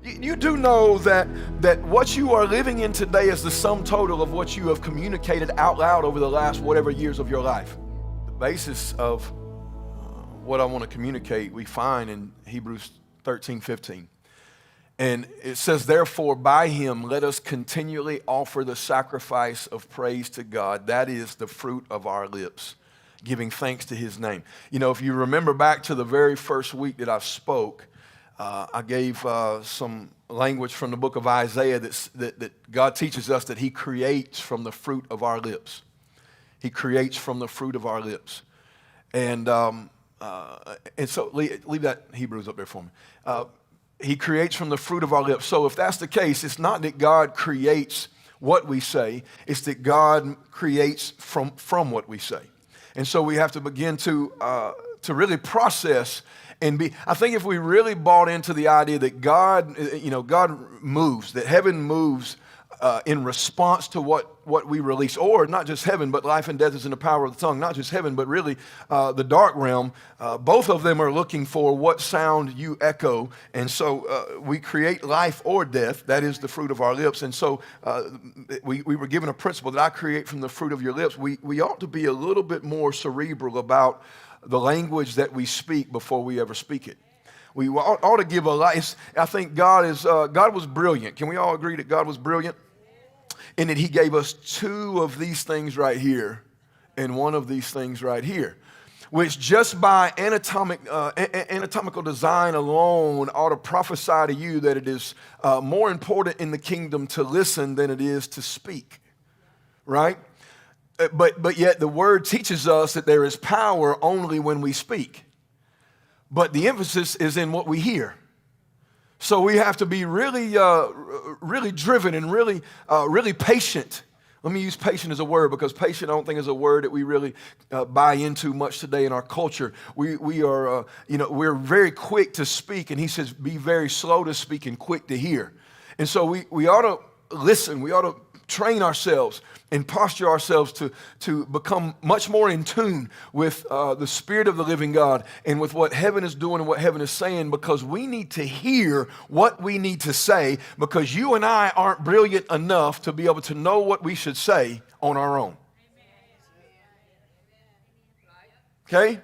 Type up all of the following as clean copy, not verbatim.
You do know that what you are living in today is the sum total of what you have communicated out loud over the last whatever years of your life. The basis of what I want to communicate we find in Hebrews 13:15. And it says, therefore, by him, let us continually offer the sacrifice of praise to God. That is the fruit of our lips, giving thanks to his name. You know, if you remember back to the very first week that I spoke, I gave some language from the book of Isaiah that God teaches us that he creates from the fruit of our lips. He creates from the fruit of our lips. And so leave that Hebrews up there for me. He creates from the fruit of our lips. So if that's the case, it's not that God creates what we say, it's that God creates from what we say. And so we have to begin to really process and be. I think if we really bought into the idea that God moves, that heaven moves in response to what we release, or not just heaven, but life and death is in the power of the tongue. Not just heaven, but really the dark realm. Both of them are looking for what sound you echo. And so we create life or death. That is the fruit of our lips. And so we were given a principle that I create from the fruit of your lips. We ought to be a little bit more cerebral about the language that we speak before we ever speak it. We ought to give a life. I think God was brilliant. Can we all agree that God was brilliant? In that he gave us two of these things right here and one of these things right here, which just by anatomical design alone ought to prophesy to you that it is more important in the kingdom to listen than it is to speak, right? But yet the word teaches us that there is power only when we speak. But the emphasis is in what we hear. So we have to be really driven and really patient. Let me use patient as a word, because patient I don't think is a word that we really buy into much today in our culture. We are, we're very quick to speak, and he says, be very slow to speak and quick to hear. And so we ought to listen. We ought to train ourselves and posture ourselves to become much more in tune with the Spirit of the living God and with what heaven is doing and what heaven is saying, because we need to hear what we need to say, because you and I aren't brilliant enough to be able to know what we should say on our own. Okay?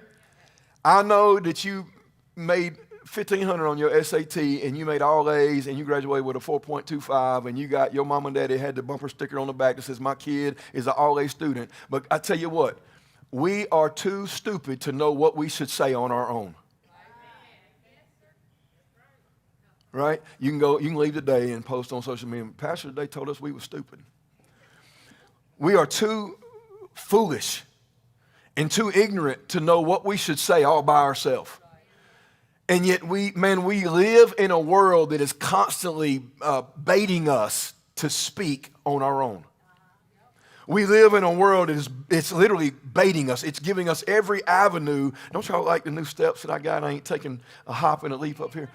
I know that you made 1,500 on your SAT and you made all A's and you graduated with a 4.25 and you got your mom and daddy had the bumper sticker on the back that says my kid is an all A student. But I tell you what, we are too stupid to know what we should say on our own. Right? You can leave today and post on social media. Pastor today told us we were stupid. We are too foolish and too ignorant to know what we should say all by ourselves. And yet we live in a world that is constantly baiting us to speak on our own. We live in a world that it's literally baiting us. It's giving us every avenue. Don't y'all like the new steps that I got? I ain't taking a hop and a leap up here.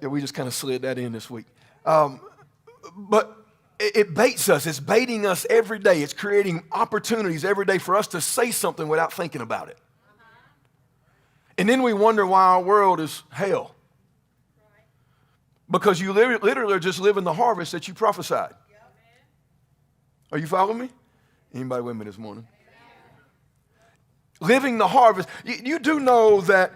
We just kind of slid that in this week. But it baits us. It's baiting us every day. It's creating opportunities every day for us to say something without thinking about it. And then we wonder why our world is hell. Because you literally are just living the harvest that you prophesied. Are you following me? Anybody with me this morning? Living the harvest. You do know that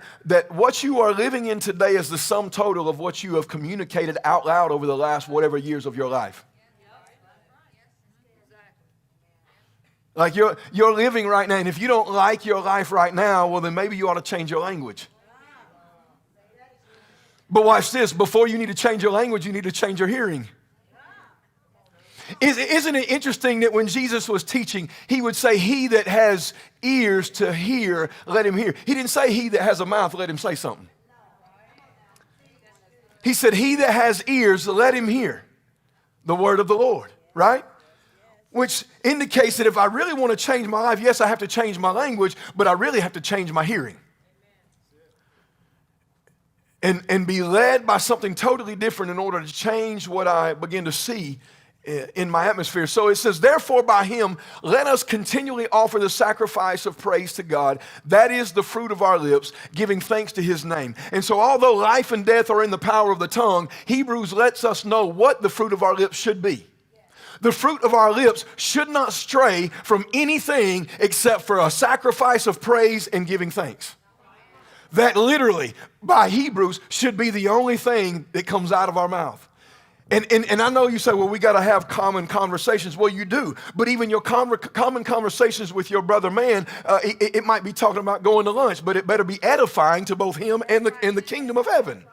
what you are living in today is the sum total of what you have communicated out loud over the last whatever years of your life. Like you're living right now, and if you don't like your life right now, well, then maybe you ought to change your language. But watch this. Before you need to change your language, you need to change your hearing. Isn't it interesting that when Jesus was teaching, he would say, he that has ears to hear, let him hear. He didn't say he that has a mouth, let him say something. He said, he that has ears, let him hear the word of the Lord, right? Which indicates that if I really want to change my life, yes, I have to change my language, but I really have to change my hearing. And be led by something totally different in order to change what I begin to see in my atmosphere. So it says, therefore by him, let us continually offer the sacrifice of praise to God. That is the fruit of our lips, giving thanks to his name. And so although life and death are in the power of the tongue, Hebrews lets us know what the fruit of our lips should be. The fruit of our lips should not stray from anything except for a sacrifice of praise and giving thanks. That literally, by Hebrews, should be the only thing that comes out of our mouth. And I know you say, well, we got to have common conversations. Well, you do. But even your common conversations with your brother man, it might be talking about going to lunch, but it better be edifying to both him and the kingdom of heaven.